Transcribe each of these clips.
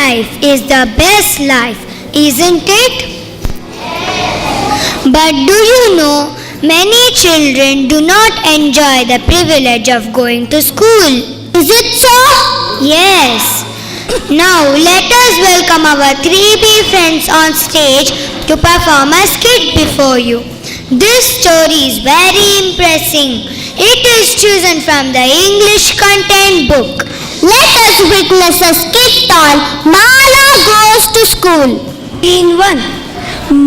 life is the best life, isn't it? But do you know, many children do not enjoy the privilege of going to school. Is it so? Yes. Now let us welcome our 3B friends on stage to perform a skit before you. This story is very impressive. It is chosen from the English content book. Let us witness a skit on Mala Goes to School. Scene 1.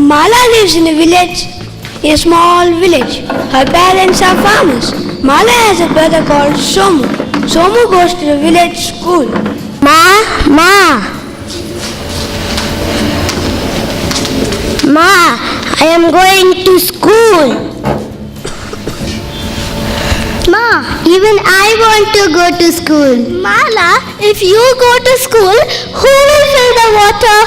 Mala lives in a small village. Her parents are farmers. Mala has a brother called Somu. Somu goes to the village school. Ma, I am going to school. Ma, even I want to go to school. Mala, if you go to school, who will fill the water?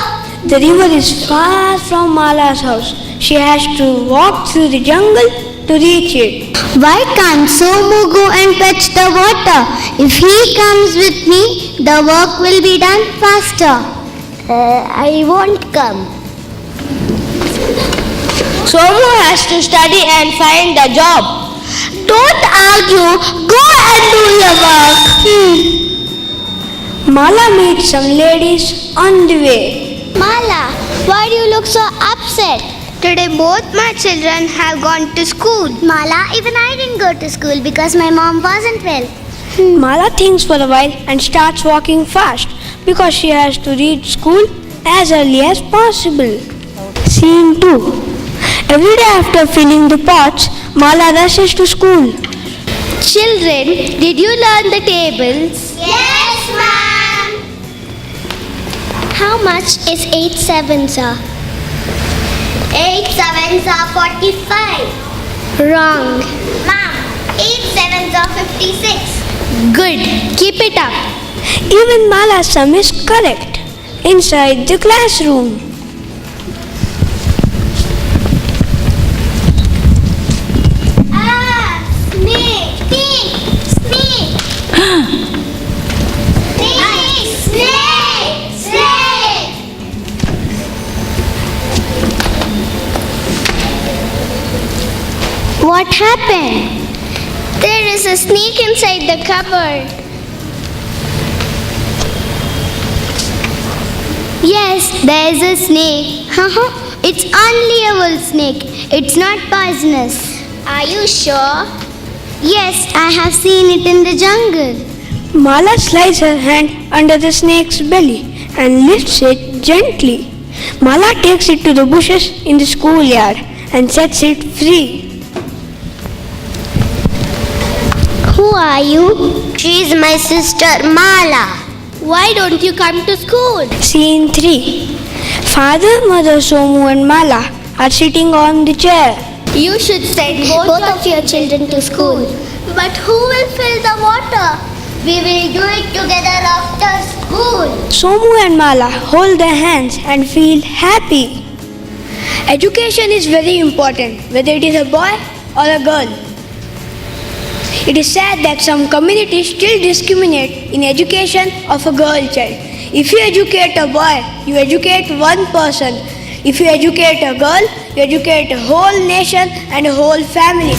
The river is far from Mala's house. She has to walk through the jungle to reach it. Why can't Somu go and fetch the water? If he comes with me, the work will be done faster. I won't come. Somu has to study and find a job. Don't argue. Go and do your work. Mala meets some ladies on the way. Mala, why do you look so upset? Today both my children have gone to school. Mala, even I didn't go to school because my mom wasn't well. Mala thinks for a while and starts walking fast because she has to reach school as early as possible. Scene 2. Every day after filling the pots, Mala rushes to school. Children, did you learn the tables? Yes, ma'am. How much is 8 sevens are? 8 sevens are 45. Wrong. Ma'am, 8 sevens are 56. Good. Keep it up. Even Mala's sum is correct. Inside the classroom. Snake! Snake! Snake! Snake! What happened? There is a snake inside the cupboard. Yes, there is a snake. It's only a wool snake. It's not poisonous. Are you sure? Yes, I have seen it in the jungle. Mala slides her hand under the snake's belly and lifts it gently. Mala takes it to the bushes in the schoolyard and sets it free. Who are you? She is my sister Mala. Why don't you come to school? Scene 3. Father, Mother, Somu and Mala are sitting on the chair. You should send both of your children to school. But who will fill the water? We will do it together after school. Somu and Mala hold their hands and feel happy. Education is very important, whether it is a boy or a girl. It is sad that some communities still discriminate in education of a girl child. If you educate a boy, you educate one person. If you educate a girl, you educate a whole nation and a whole family.